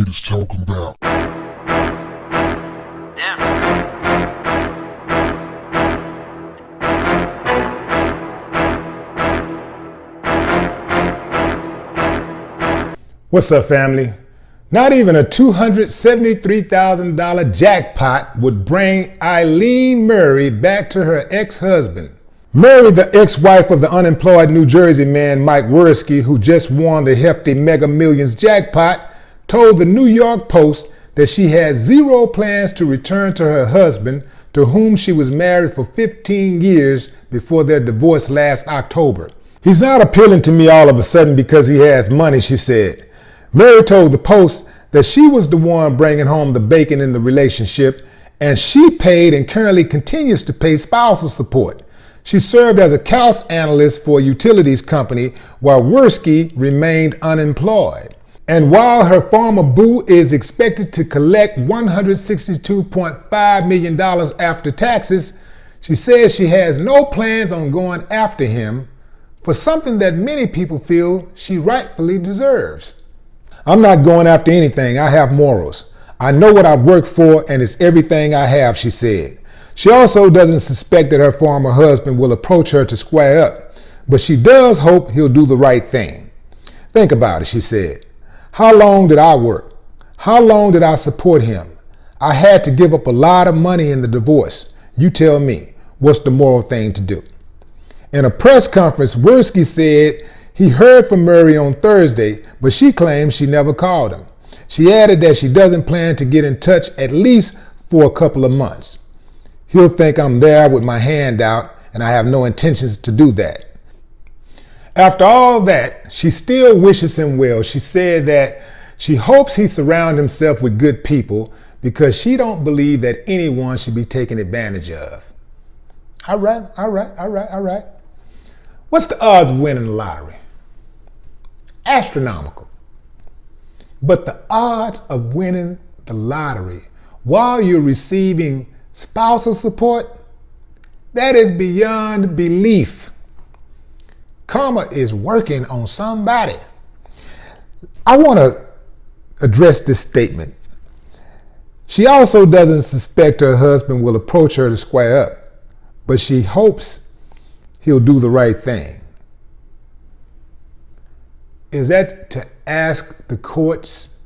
haters talking about. What's up, family? Not even a $273,000 jackpot would bring Eileen Murray back to her ex-husband. Murray, the ex-wife of the unemployed New Jersey man Mike Worski, who just won the hefty Mega Millions jackpot, told the New York Post that she had zero plans to return to her husband, to whom she was married for 15 years before their divorce last October. "He's not appealing to me all of a sudden because he has money," she said. Murray told the Post that she was the one bringing home the bacon in the relationship, and she paid and currently continues to pay spousal support. She served as a cost analyst for a utilities company while Worski remained unemployed. And while her former boo is expected to collect $162.5 million after taxes, she says she has no plans on going after him for something that many people feel she rightfully deserves. "I'm not going after anything. I have morals. I know what I've worked for, and it's everything I have," she said. She also doesn't suspect that her former husband will approach her to square up, but she does hope he'll do the right thing. "Think about it," she said. "How long did I work? How long did I support him? I had to give up a lot of money in the divorce. You tell me, what's the moral thing to do?" In a press conference, Worski said he heard from Murray on Thursday, but she claims she never called him. She added that she doesn't plan to get in touch at least for a couple of months. "He'll think I'm there with my hand out, and I have no intentions to do that." After all that, she still wishes him well. She said that she hopes he surrounds himself with good people because she don't believe that anyone should be taken advantage of. All right. What's the odds of winning the lottery? Astronomical. But the odds of winning the lottery while you're receiving spousal support, that is beyond belief. Karma is working on somebody. I want to address this statement. She also doesn't suspect her husband will approach her to square up, but she hopes he'll do the right thing. Is that to ask the courts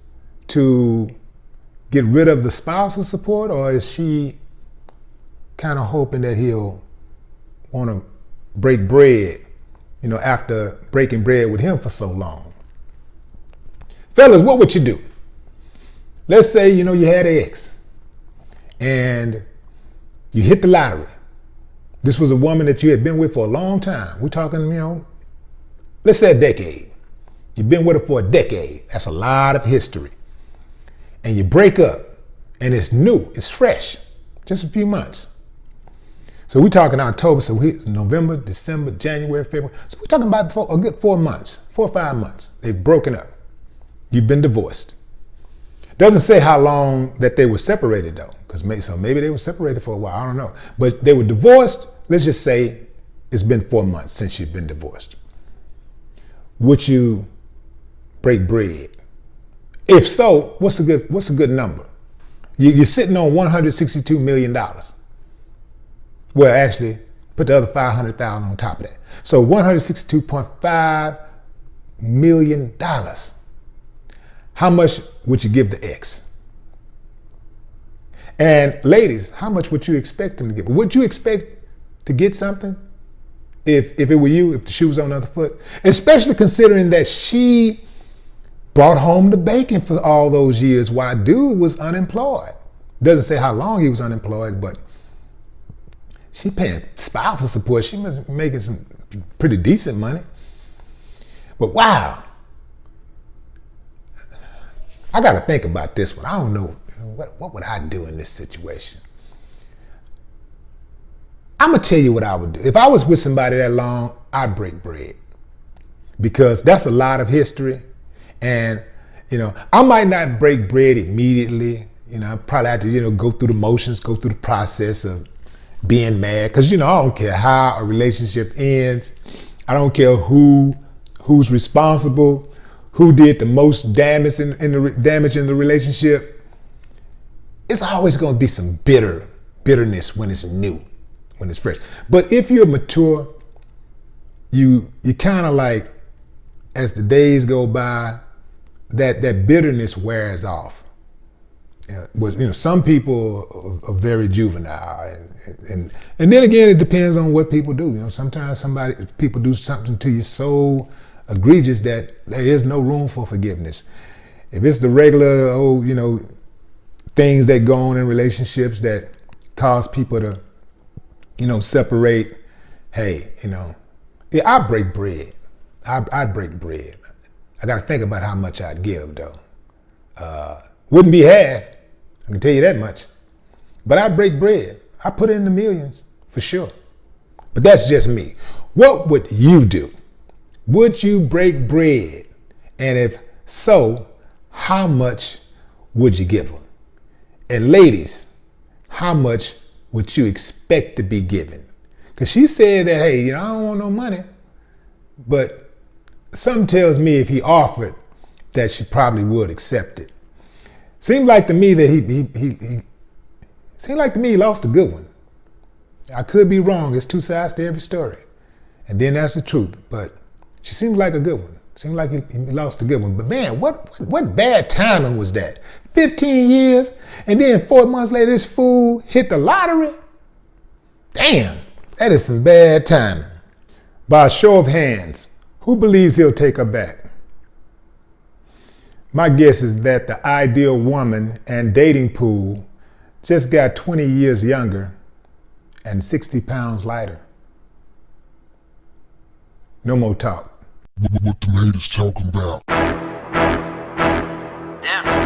to get rid of the spousal support, or is she kind of hoping that he'll want to break bread, after breaking bread with him for so long? Fellas, what would you do? Let's say, you had an ex and you hit the lottery. This was a woman that you had been with for a long time. We're talking, let's say a decade. You've been with her for a decade. That's a lot of history. And you break up, and it's new, it's fresh, just a few months. So we're talking October, so it's November, December, January, February. So we're talking about a good 4 months, 4 or 5 months. They've broken up. You've been divorced. Doesn't say how long that they were separated though, because maybe they were separated for a while, I don't know. But they were divorced. Let's just say it's been 4 months since you've been divorced. Would you break bread? If so, what's a good number? You're sitting on $162 million. Well, actually, put the other $500,000 on top of that. So $162.5 million. How much would you give the ex? And ladies, how much would you expect him to give? Would you expect to get something if it were you, if the shoe was on the other foot? Especially considering that she brought home the bacon for all those years while dude was unemployed. Doesn't say how long he was unemployed, but she paying spousal support. She must be making some pretty decent money. But wow, I got to think about this one. I don't know, what would I do in this situation? I'm going to tell you what I would do. If I was with somebody that long, I'd break bread, because that's a lot of history. And, I might not break bread immediately. I probably have to, go through the motions, go through the process of being mad. Because, I don't care how a relationship ends. I don't care who's responsible, who did the most damage in the relationship, it's always going to be some bitterness when it's new, when it's fresh. But if you're mature, you kind of like, as the days go by, that bitterness wears off. Some people are very juvenile, and then again, it depends on what people do. Sometimes people do something to you so egregious that there is no room for forgiveness. If it's the regular, things that go on in relationships that cause people to, separate, hey, I break bread. I'd break bread. I got to think about how much I'd give, though. Wouldn't be half, I can tell you that much. But I'd break bread. I put it in the millions, for sure. But that's just me. What would you do? Would you break bread? And if so, how much would you give her? And ladies, how much would you expect to be given? Because she said that, hey, I don't want no money. But something tells me if he offered, that she probably would accept it. Seems like to me that he lost a good one. I could be wrong. There's two sides to every story. And then that's the truth. But she seems like a good one. Seems like he lost a good one. But man, what bad timing was that? 15 years, and then 4 months later, this fool hit the lottery? Damn, that is some bad timing. By a show of hands, who believes he'll take her back? My guess is that the ideal woman and dating pool just got 20 years younger and 60 pounds lighter. No more talk. What the haters talking about? Yeah.